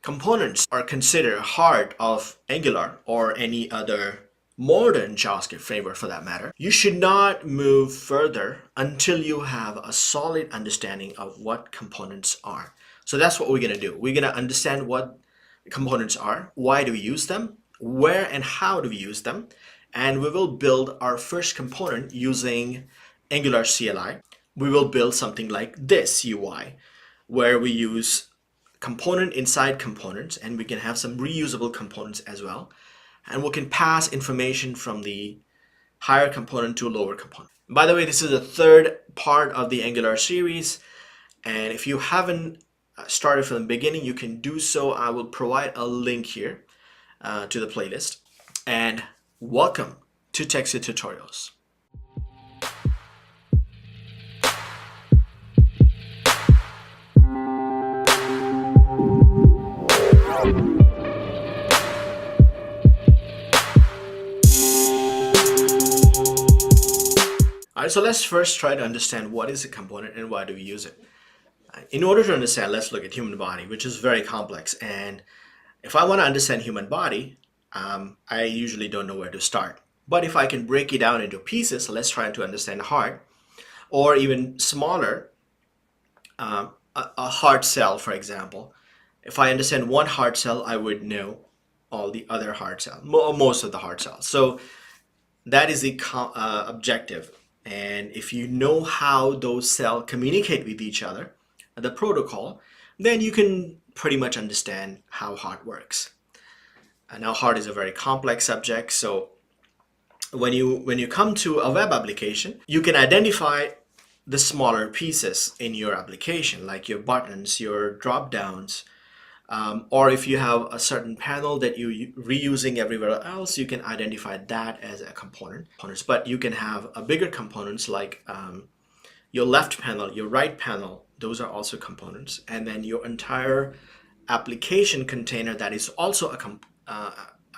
Components are considered heart of Angular or any other modern JavaScript framework for that matter. You should not move further until you have a solid understanding of what components are. So that's what we're going to do. We're going to understand what components are, why do we use them, where and how do we use them, and we will build our first component using Angular CLI. We will build something like this UI, where we use component inside components, and we can have some reusable components as well. And we can pass information from the higher component to lower component. By the way, this is the third part of the Angular series. And if you haven't started from the beginning, you can do so. I will provide a link here to the playlist. And welcome to techsith Tutorials. All right, so let's first try to understand what is a component and why do we use it. In order to understand, let's look at human body, which is very complex. And if I want to understand human body, I usually don't know where to start. But if I can break it down into pieces, let's try to understand heart, or even smaller, a heart cell, for example. If I understand one heart cell, I would know all the other heart cells, most of the heart cells. So that is the objective. And if you know how those cells communicate with each other, the protocol, then you can pretty much understand how heart works. Now, heart is a very complex subject, so when you come to a web application, you can identify the smaller pieces in your application, like your buttons, your drop downs, or if you have a certain panel that you're reusing everywhere else, you can identify that as a component. But you can have a bigger components like your left panel, your right panel, those are also components. And then your entire application container, that is also a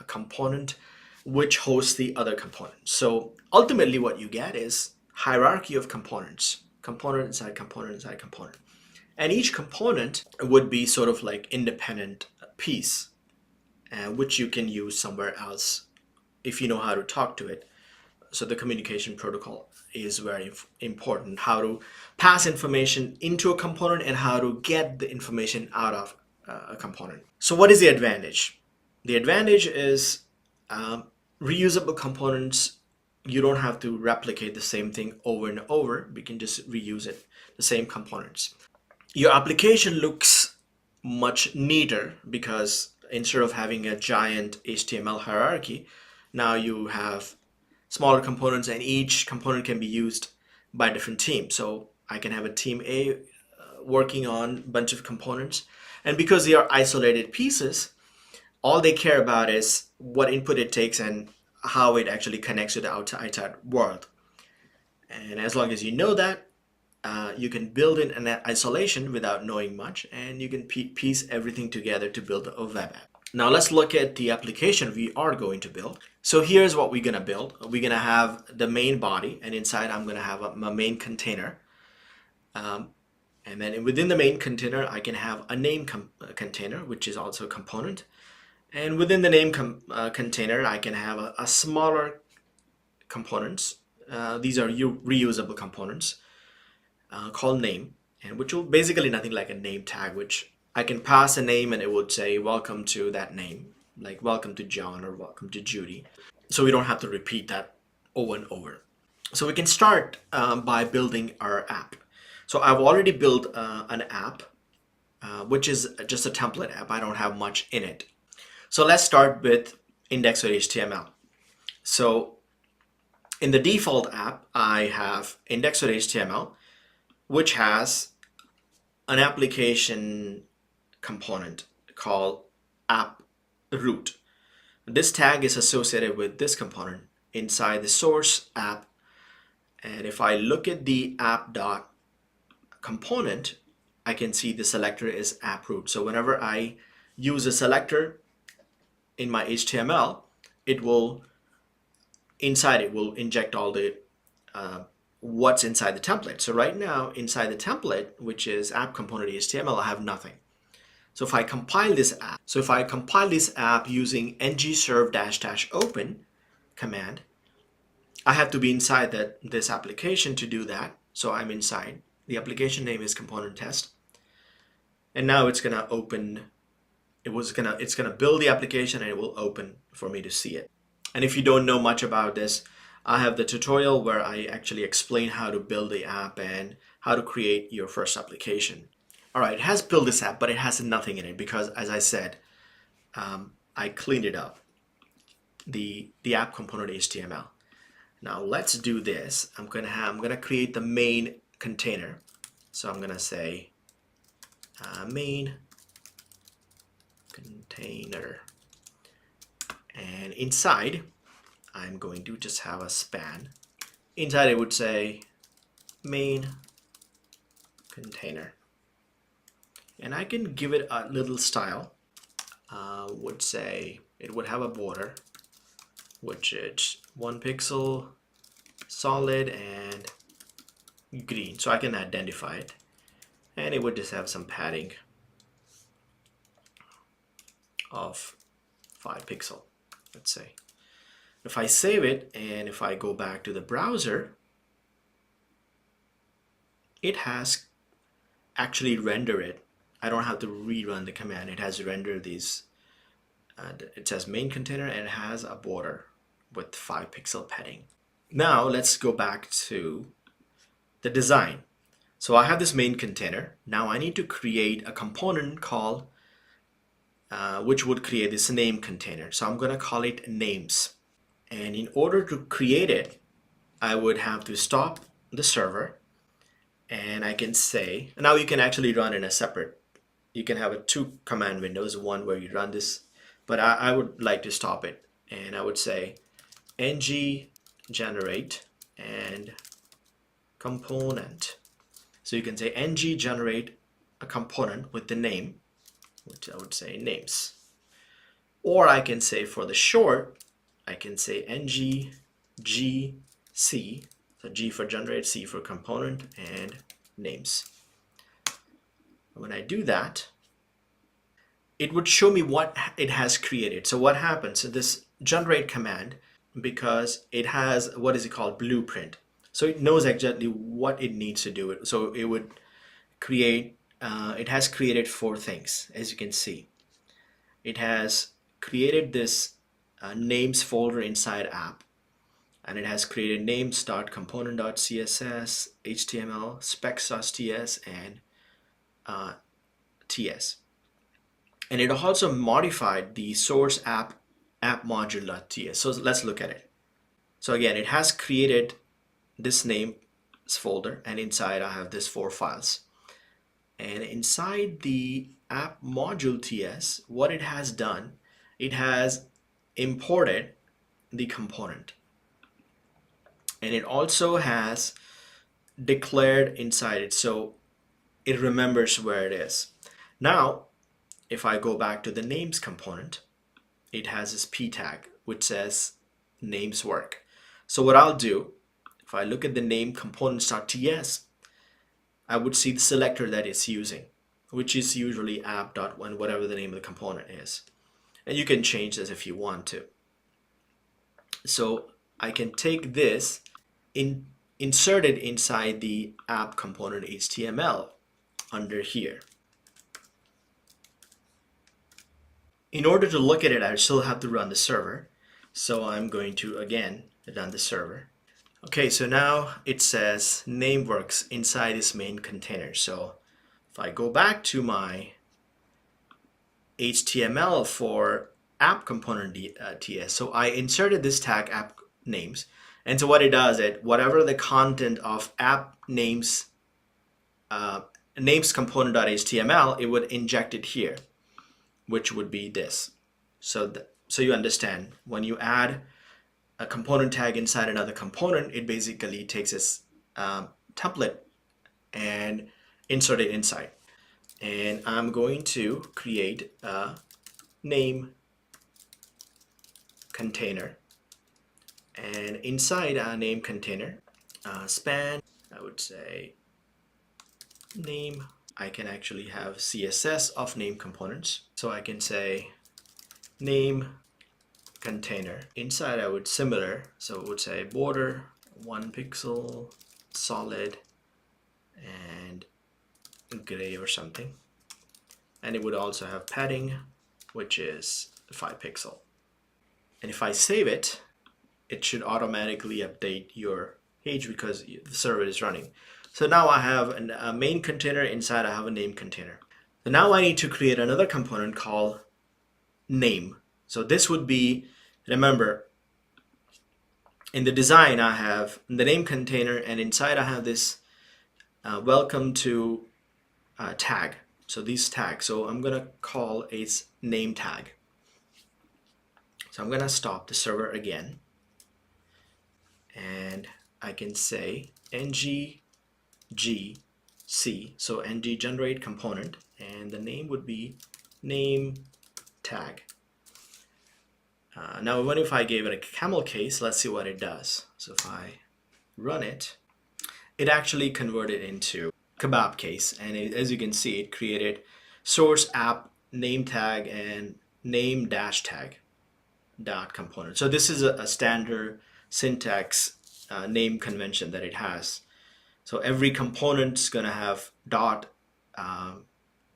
component which hosts the other components. So ultimately what you get is hierarchy of components, component inside component inside component. And each component would be sort of like independent piece, which you can use somewhere else if you know how to talk to it. So the communication protocol is very important, how to pass information into a component and how to get the information out of a component. So what is the advantage? The advantage is reusable components. You don't have to replicate the same thing over and over. We can just reuse it, the same components. Your application looks much neater because instead of having a giant HTML hierarchy, now you have smaller components and each component can be used by different teams. So I can have a team A working on a bunch of components, and because they are isolated pieces, all they care about is what input it takes and how it actually connects to the outside world. And as long as you know that, you can build in an isolation without knowing much, and you can piece everything together to build a web app. Now let's look at the application we are going to build. So here's what we're going to build. We're going to have the main body, and inside I'm going to have a main container. And then within the main container, I can have a name container, which is also a component. And within the name container, I can have a smaller components. These are reusable components. Called name, and which will basically nothing like a name tag, which I can pass a name and it would say welcome to that name, like welcome to John or welcome to Judy. So we don't have to repeat that over and over. So we can start by building our app. So I've already built an app, which is just a template app. I don't have much in it. So let's start with index.html. So in the default app, I have index.html, which has an application component called app root. This tag is associated with this component inside the source app. And if I look at the app.component, I can see the selector is app root. So whenever I use a selector in my HTML, inside it will inject all the what's inside the template. So right now inside the template, which is app component HTML, I have nothing. So if I compile this app, using ngserve-open command, I have to be inside this application to do that. So I'm inside. The application name is component test. And now it's gonna open, it's gonna build the application and it will open for me to see it. And if you don't know much about this, I have the tutorial where I actually explain how to build the app and how to create your first application. All right, it has built this app, but it has nothing in it because, as I said, I cleaned it up, the app component HTML. Now let's do this. I'm gonna create the main container. So I'm gonna say main container, and inside I'm going to just have a span. Inside it would say main container, and I can give it a little style. Would say it would have a border which is 1 pixel, solid, and green, so I can identify it. And it would just have some padding of 5 pixel, let's say. If I save it and if I go back to the browser, it has actually rendered it. I don't have to rerun the command. It has rendered these. It says main container and it has a border with 5 pixel padding. Now let's go back to the design. So I have this main container. Now I need to create a component called which would create this name container. So I'm going to call it names. And in order to create it, I would have to stop the server, and I can say, now you can actually run in a separate, you can have 2 command windows, one where you run this, but I would like to stop it. And I would say ng generate and component. So you can say ng generate a component with the name, which I would say names. Or I can say for the short, I can say ng gc, so G for generate, C for component, and names. When I do that, it would show me what it has created. So what happens? So this generate command, because it has, what is it called, blueprint. So it knows exactly what it needs to do. So it would create, it has created 4 things, as you can see. It has created this names folder inside app, and it has created names.component.css, HTML, specs.ts, and ts. And it also modified the source app module.ts. So let's look at it. So again, it has created this names folder, and inside I have this 4 files. And inside the app module ts, what it has done, it has imported the component. And it also has declared inside it, so it remembers where it is. Now, if I go back to the names component, it has this p tag which says names work. So what I'll do, if I look at the name components.ts, I would see the selector that it's using, which is usually app.1, whatever the name of the component is. And you can change this if you want to. So I can take this, insert it inside the app component HTML under here. In order to look at it, I still have to run the server. So I'm going to, again, run the server. Okay, so now it says name works inside this main container. So if I go back to my HTML for app component TS, so I inserted this tag app names. And so what it does, whatever the content of app names names component.html, it would inject it here, which would be this. So you understand, when you add a component tag inside another component, it basically takes this template and insert it inside. And I'm going to create a name container. And inside our name container, span, I would say name I can actually have CSS of name components. So I can say name container. Inside I would similar, so it would say border 1 pixel, solid, and gray or something. And it would also have padding, which is 5 pixel. And if I save it, it should automatically update your page because the server is running. So now I have a main container. Inside I have a name container. So now I need to create another component called name. So this would be, remember, in the design I have the name container, and inside I have this welcome to tag. So these tags. So I'm gonna call its name tag. So I'm gonna stop the server again, and I can say ng gc, so ng generate component, and the name would be name tag. Now what if I gave it a camel case? Let's see what it does. So if I run it, it actually converted into kebab case, and as you can see, it created source app name tag and name dash tag dot component. So this is a standard syntax name convention that it has. So every component is going to have dot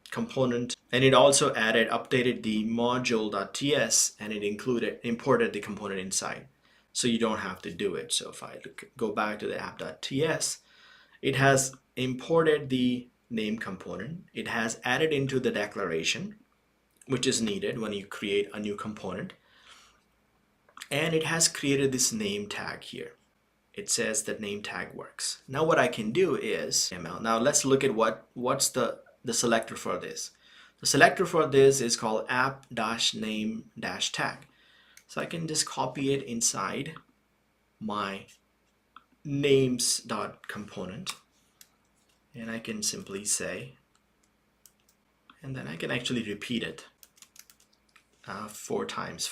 component, and it also updated the module.ts, and it imported the component inside. So you don't have to do it. So if I go back to the app.ts, it has imported the name component. It has added into the declaration, which is needed when you create a new component. And it has created this name tag here. It says that name tag works. Now what I can do is ML. Now let's look at what's the selector for this. The selector for this is called app-name-tag. So I can just copy it inside my names.component, and I can simply say, and then I can actually repeat it 5 times,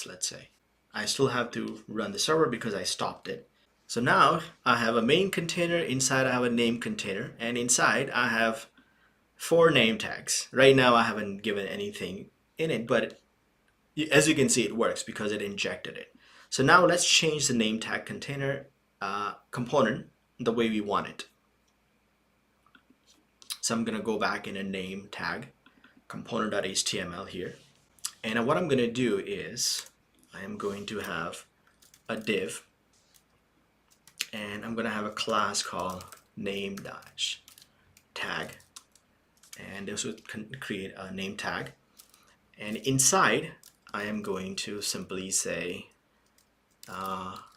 let's say. I still have to run the server because I stopped it. So now I have a main container, inside I have a name container, and inside I have 4 name tags. Right now I haven't given anything in it, but as you can see, it works because it injected it. So now let's change the name tag container component the way we want it. So I'm going to go back in a name tag component.html here. And what I'm going to do is I am going to have a div, and I'm going to have a class called name-tag, and this would create a name tag. And inside I am going to simply say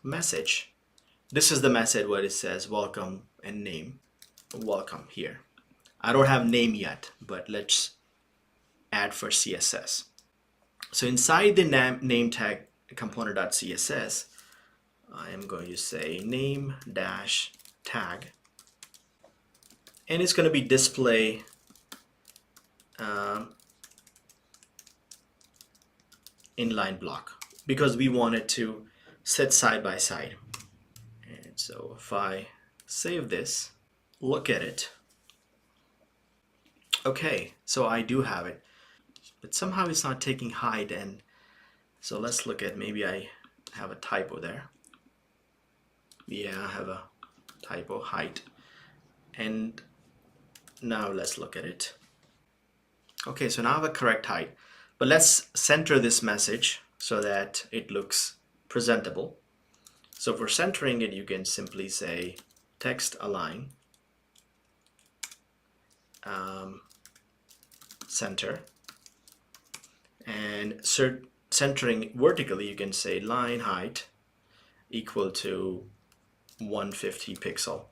message. This is the message where it says welcome and name. Welcome here. I don't have name yet, but let's add for CSS. So inside the name tag component.css, I am going to say name-tag, and it's going to be display inline block because we want it to sit side by side. And so if I save this, look at it. Okay, so I do have it, but somehow it's not taking height, and so let's look at, maybe I have a typo there. Yeah, I have a typo, height. And now let's look at it. Okay, so now I have a correct height, but let's center this message so that it looks presentable. So for centering it, you can simply say text align center, and centering vertically, you can say line height equal to 150 pixel.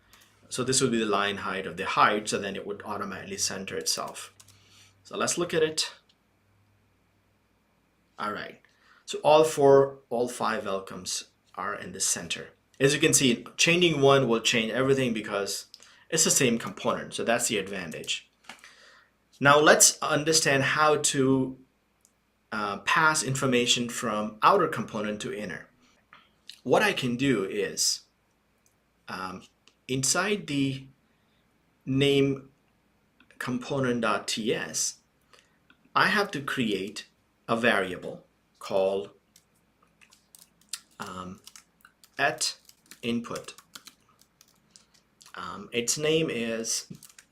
So this would be the line height of the height, so then it would automatically center itself. So let's look at it. All right, so all 5 welcomes are in the center. As you can see, changing one will change everything because it's the same component, so that's the advantage. Now let's understand how to pass information from outer component to inner. What I can do is inside the name component.ts, I have to create a variable called at input. Its name is,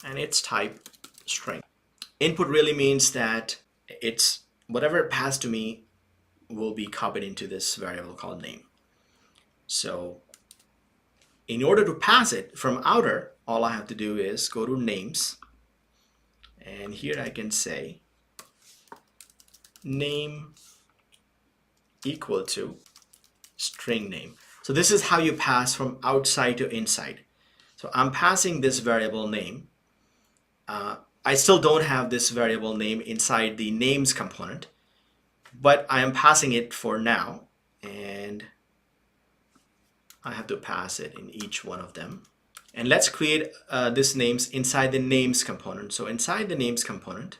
and its type string. Input really means that it's whatever it passed to me will be copied into this variable called name. So in order to pass it from outer, all I have to do is go to names, and here I can say name equal to string name. So this is how you pass from outside to inside. So I'm passing this variable name. I still don't have this variable name inside the names component, but I am passing it for now, and I have to pass it in each one of them. And let's create this names inside the names component. So inside the names component,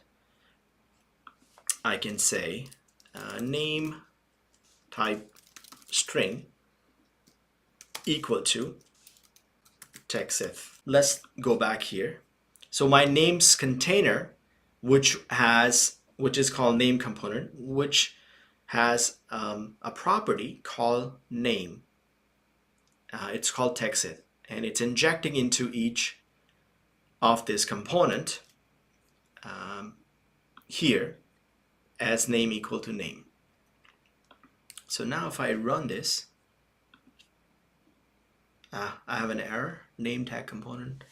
I can say name type string equal to techsith. Let's go back here. So my names container, which is called name component, which has a property called name. It's called techsith, and it's injecting into each of this component here as name equal to name. So now if I run this, I have an error. Name tag component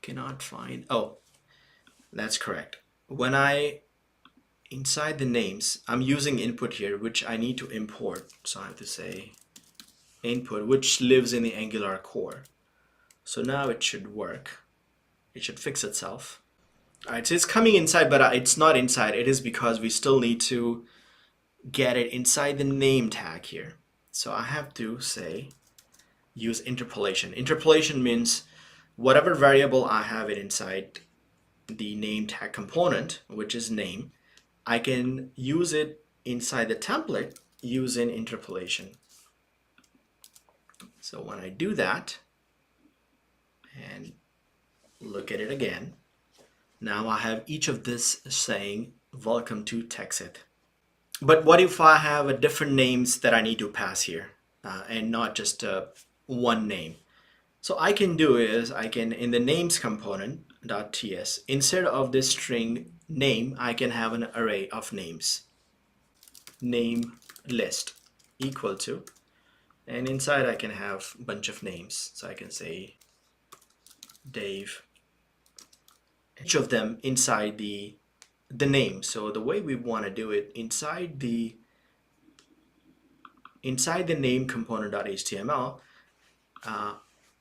cannot find. Oh, that's correct. When inside the names, I'm using input here, which I need to import. So I have to say input, which lives in the Angular core. So now it should work. It should fix itself. All right, so it's coming inside, but it's not inside. It is because we still need to get it inside the name tag here. So I have to say use interpolation. Interpolation means whatever variable I have it inside the name tag component, which is name, I can use it inside the template using interpolation. So when I do that and look at it again, now I have each of this saying welcome to techsith. But what if I have different names that I need to pass here and not just one name? So I can do is I can, in the names component .ts, instead of this string name, I can have an array of names. Name list equal to, and inside I can have a bunch of names. So I can say Dave, each of them inside the name. So the way we want to do it, inside the name component.html,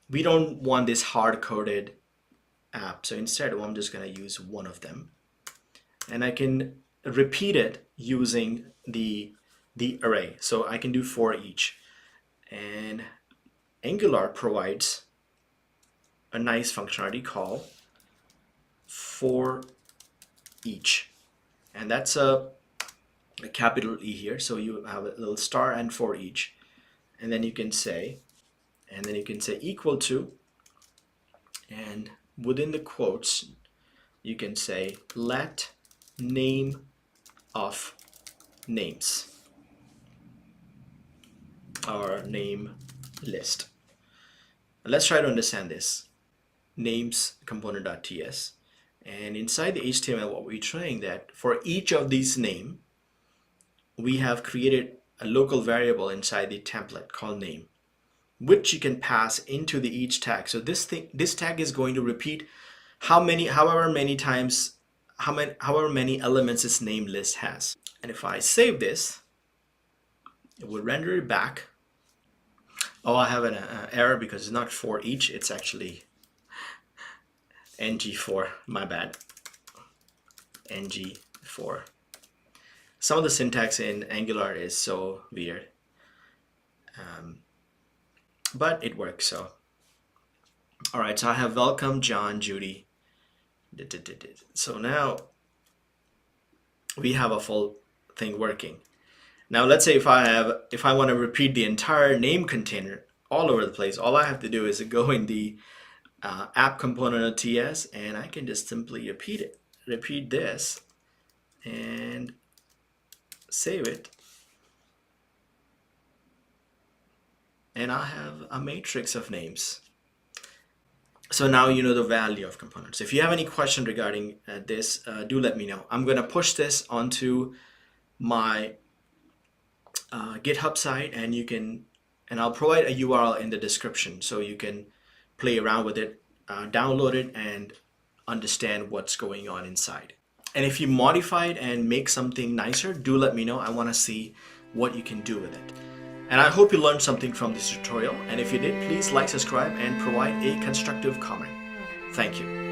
we don't want this hard-coded app. So instead, I'm just going to use one of them, and I can repeat it using the array. So I can do for each, and Angular provides a nice functionality called for each, and that's a capital E here. So you have a little star and for each, and then you can say, equal to, and within the quotes you can say let name of names or name list. Let's try to understand this. Names component.ts, and inside the HTML what we're trying that for each of these name we have created a local variable inside the template called name, which you can pass into the each tag. So this tag is going to repeat however many elements this name list has. And if I save this, it will render it back. Oh, I have an error because it's not for each, it's actually ng4, my bad, ng4. Some of the syntax in Angular is so weird, but it works. So all right, so I have welcome John, Judy. So now we have a full thing working. Now let's say if I want to repeat the entire name container all over the place, all I have to do is go in the app component TS, and I can just simply repeat this and save it. And I have a matrix of names. So now you know the value of components. If you have any question regarding this, do let me know. I'm going to push this onto my GitHub site, and I'll provide a URL in the description so you can play around with it, download it, and understand what's going on inside. And if you modify it and make something nicer, do let me know. I want to see what you can do with it. And I hope you learned something from this tutorial. And if you did, please like, subscribe, and provide a constructive comment. Thank you.